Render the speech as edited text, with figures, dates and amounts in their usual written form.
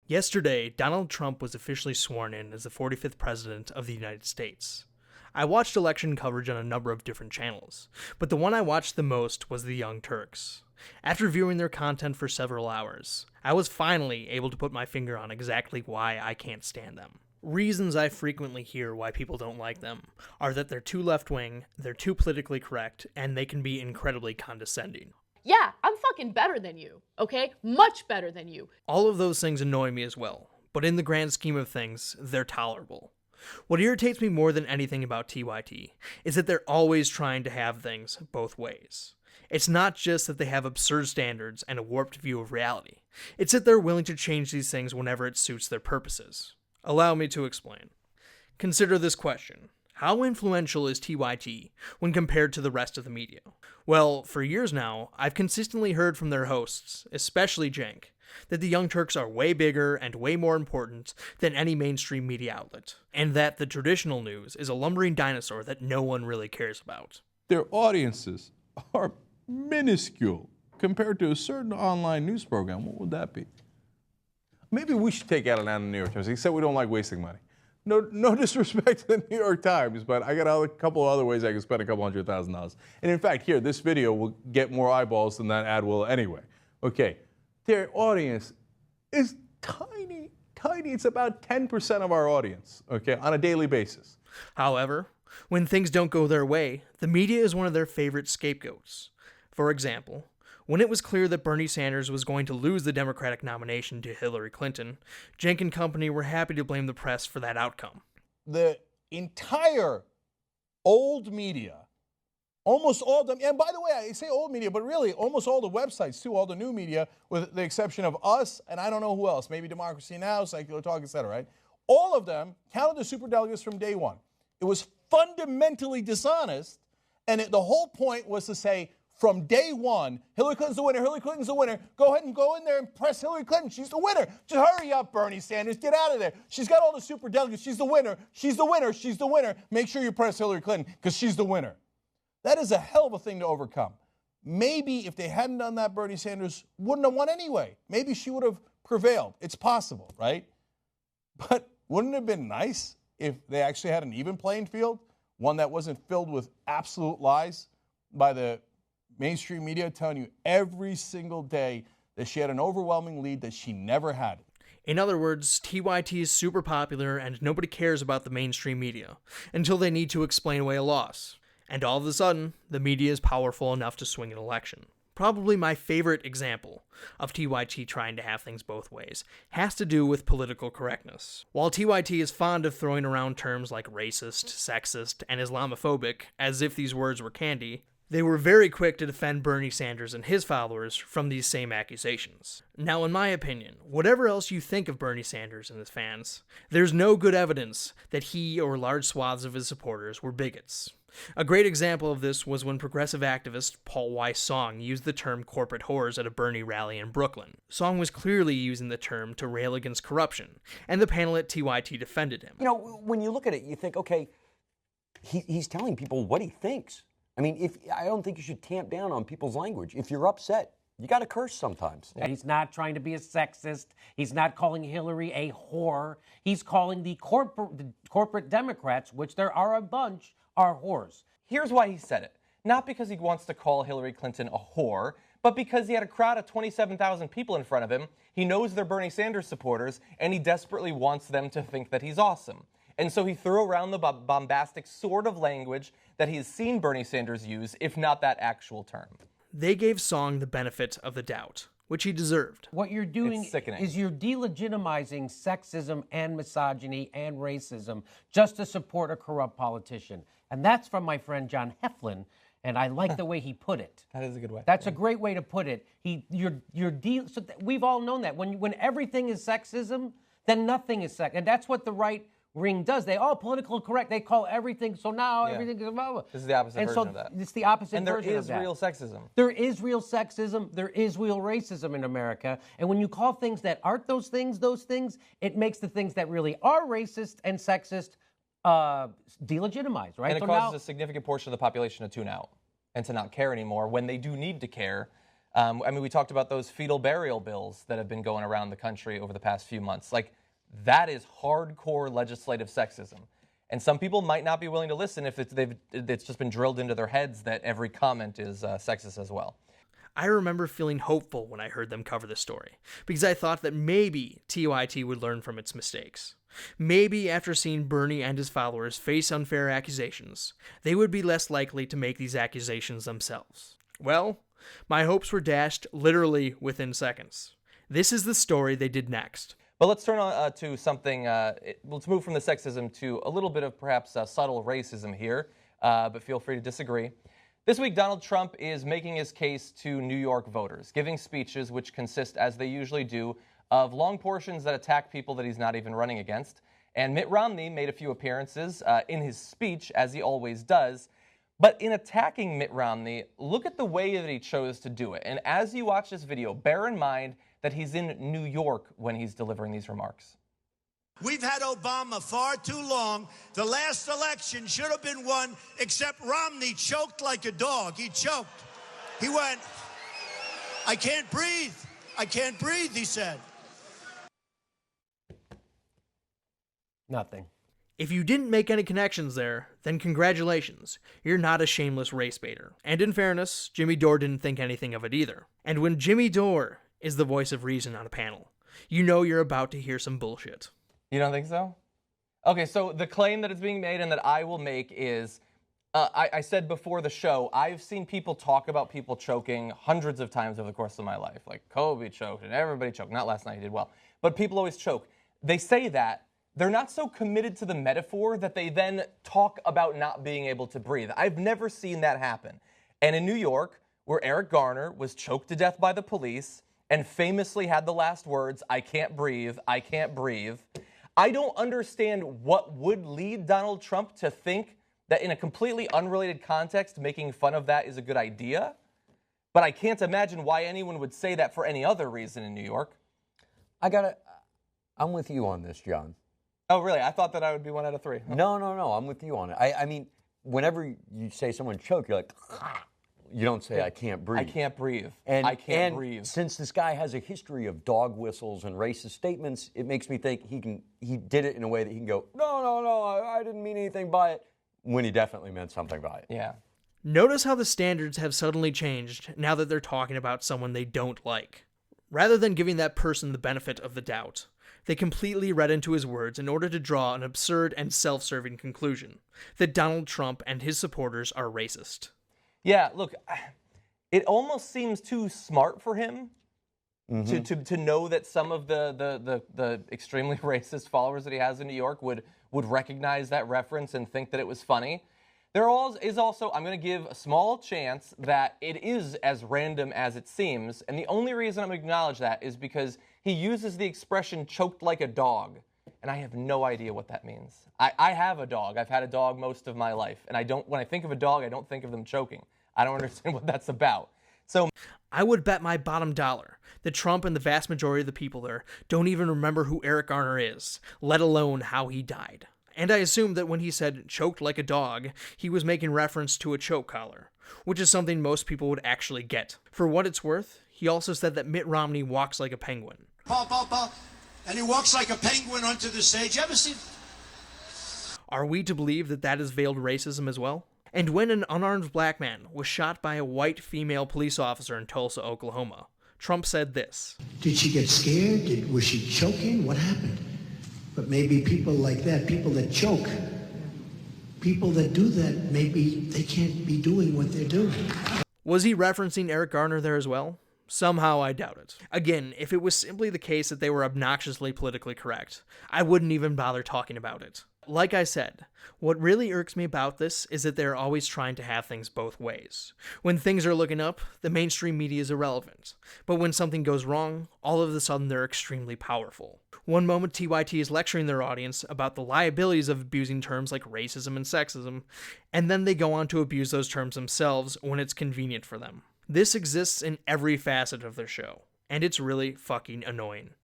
Yesterday, Donald Trump was officially sworn in as the 45th President of the United States. I watched election coverage on a number of different channels, but the one I watched the most was the Young Turks. After viewing their content for several hours, I was finally able to put my finger on exactly why I can't stand them. Reasons I frequently hear why people don't like them are that they're too left-wing, they're too politically correct, and they can be incredibly condescending. Yeah, I'm fucking better than you, okay? Much better than you. All of those things annoy me as well, but in the grand scheme of things, they're tolerable. What irritates me more than anything about TYT is that they're always trying to have things both ways. It's not just that they have absurd standards and a warped view of reality. It's that they're willing to change these things whenever it suits their purposes. Allow me to explain. Consider this question. How influential is TYT when compared to the rest of the media? Well, for years now, I've consistently heard from their hosts, especially Cenk, that the Young Turks are way bigger and way more important than any mainstream media outlet, and that the traditional news is a lumbering dinosaur that no one really cares about. Their audiences are minuscule compared to a certain online news program. What would that be? Maybe we should take out an ad on the New York Times. He said we don't like wasting money. No disrespect to the New York Times, but I got a couple of other ways I can spend a couple $100,000. And in fact, here, this video will get more eyeballs than that ad will anyway. Okay, their audience is tiny. It's about 10% of our audience, okay, on a daily basis. However, when things don't go their way, the media is one of their favorite scapegoats. For example, when it was clear that Bernie Sanders was going to lose the Democratic nomination to Hillary Clinton, Cenk and company were happy to blame the press for that outcome. The entire old media, almost all of them, and by the way, I say old media, but really almost all the websites too, all the new media, with the exception of us, and I don't know who else, maybe Democracy Now!, Secular Talk, et cetera, right? All of them counted the superdelegates from day one. It was fundamentally dishonest, and the whole point was to say, from day one, Hillary Clinton's the winner, Hillary Clinton's the winner. Go ahead and go in there and press Hillary Clinton. She's the winner. Just hurry up, Bernie Sanders. Get out of there. She's got all the superdelegates. She's the winner. She's the winner. She's the winner. Make sure you press Hillary Clinton because she's the winner. That is a hell of a thing to overcome. Maybe if they hadn't done that, Bernie Sanders wouldn't have won anyway. Maybe she would have prevailed. It's possible, right? But wouldn't it have been nice if they actually had an even playing field, one that wasn't filled with absolute lies by the mainstream media telling you every single day that she had an overwhelming lead that she never had? In other words, TYT is super popular and nobody cares about the mainstream media until they need to explain away a loss. And all of a sudden, the media is powerful enough to swing an election. Probably my favorite example of TYT trying to have things both ways has to do with political correctness. While TYT is fond of throwing around terms like racist, sexist, and Islamophobic as if these words were candy, they were very quick to defend Bernie Sanders and his followers from these same accusations. Now, in my opinion, whatever else you think of Bernie Sanders and his fans, there's no good evidence that he or large swaths of his supporters were bigots. A great example of this was when progressive activist Paul Weiss Song used the term corporate whores at a Bernie rally in Brooklyn. Song was clearly using the term to rail against corruption, and the panel at TYT defended him. You know, when you look at it, you think, okay, he's telling people what he thinks. I mean, I don't think you should tamp down on people's language. If you're upset, you got to curse sometimes. He's not trying to be a sexist. He's not calling Hillary a whore. He's calling the corporate Democrats, which there are a bunch, are whores. Here's why he said it. Not because he wants to call Hillary Clinton a whore, but because he had a crowd of 27,000 people in front of him. He knows they're Bernie Sanders supporters, and he desperately wants them to think that he's awesome. And so he threw around the bombastic sort of language that he has seen Bernie Sanders use, if not that actual term. They gave Song the benefit of the doubt, which he deserved. What you're doing is you're delegitimizing sexism and misogyny and racism just to support a corrupt politician. And that's from my friend John Heflin, and I like the way he put it. That is a good way. That's a great way to put it. We've all known that. When everything is sexism, then nothing is sex. And that's what the right ring does. They all political correct. They call everything, so now everything is blah, blah. This is the opposite version of that. It's the opposite version of that. And there is real sexism. There is real sexism. There is real racism in America. And when you call things that aren't those things, it makes the things that really are racist and sexist delegitimized, right? And it causes a significant portion of the population to tune out and to not care anymore when they do need to care. I mean, we talked about those fetal burial bills that have been going around the country over the past few months. Like, that is hardcore legislative sexism. And some people might not be willing to listen if it's just been drilled into their heads that every comment is sexist as well. I remember feeling hopeful when I heard them cover this story, because I thought that maybe TYT would learn from its mistakes. Maybe after seeing Bernie and his followers face unfair accusations, they would be less likely to make these accusations themselves. Well, my hopes were dashed literally within seconds. This is the story they did next. But let's turn on to something, let's move from the sexism to a little bit of perhaps subtle racism here, but feel free to disagree. This week, Donald Trump is making his case to New York voters, giving speeches which consist, as they usually do, of long portions that attack people that he's not even running against. And Mitt Romney made a few appearances in his speech, as he always does. But in attacking Mitt Romney, look at the way that he chose to do it. And as you watch this video, bear in mind that he's in New York when he's delivering these remarks. We've had Obama far too long. The last election should have been won, except Romney choked like a dog. He choked. He went, "I can't breathe. I can't breathe," he said. Nothing. If you didn't make any connections there, then congratulations. You're not a shameless race baiter. And in fairness, Jimmy Dore didn't think anything of it either. And when Jimmy Dore is the voice of reason on a panel, you know you're about to hear some bullshit. You don't think so? Okay, so the claim that is being made and that I will make is, I said before the show, I've seen people talk about people choking hundreds of times over the course of my life. Like Kobe choked and everybody choked. Not last night, he did well. But people always choke. They say that. They're not so committed to the metaphor that they then talk about not being able to breathe. I've never seen that happen. And in New York, where Eric Garner was choked to death by the police and famously had the last words, "I can't breathe, I can't breathe," I don't understand what would lead Donald Trump to think that in a completely unrelated context, making fun of that is a good idea. But I can't imagine why anyone would say that for any other reason in New York. I'm with you on this, John. Oh, really? I thought that I would be 1 out of 3. No, I'm with you on it. I mean, whenever you say someone choke, you're like, you don't say, "I can't breathe." I can't breathe. And, I can't and breathe. Since this guy has a history of dog whistles and racist statements, it makes me think he did it in a way that he can go, no, I didn't mean anything by it, when he definitely meant something by it. Yeah. Notice how the standards have suddenly changed now that they're talking about someone they don't like. Rather than giving that person the benefit of the doubt, they completely read into his words in order to draw an absurd and self-serving conclusion that Donald Trump and his supporters are racist. Yeah, look, it almost seems too smart for him to know that some of the extremely racist followers that he has in New York would recognize that reference and think that it was funny. There is also, I'm going to give a small chance that it is as random as it seems, and the only reason I'm going to acknowledge that is because he uses the expression "choked like a dog," and I have no idea what that means. I have a dog. I've had a dog most of my life, and when I think of a dog, I don't think of them choking. I don't understand what that's about. So I would bet my bottom dollar that Trump and the vast majority of the people there don't even remember who Eric Garner is, let alone how he died. And I assume that when he said "choked like a dog," he was making reference to a choke collar, which is something most people would actually get. For what it's worth, he also said that Mitt Romney walks like a penguin. And he walks like a penguin onto the stage. You ever seen? Are we to believe that that is veiled racism as well? And when an unarmed black man was shot by a white female police officer in Tulsa, Oklahoma, Trump said this. Did she get scared? Was she choking? What happened? But maybe people like that, people that choke, people that do that, maybe they can't be doing what they're doing. Was he referencing Eric Garner there as well? Somehow I doubt it. Again, if it was simply the case that they were obnoxiously politically correct, I wouldn't even bother talking about it. Like I said, what really irks me about this is that they're always trying to have things both ways. When things are looking up, the mainstream media is irrelevant. But when something goes wrong, all of a sudden they're extremely powerful. One moment TYT is lecturing their audience about the liabilities of abusing terms like racism and sexism, and then they go on to abuse those terms themselves when it's convenient for them. This exists in every facet of their show, and it's really fucking annoying.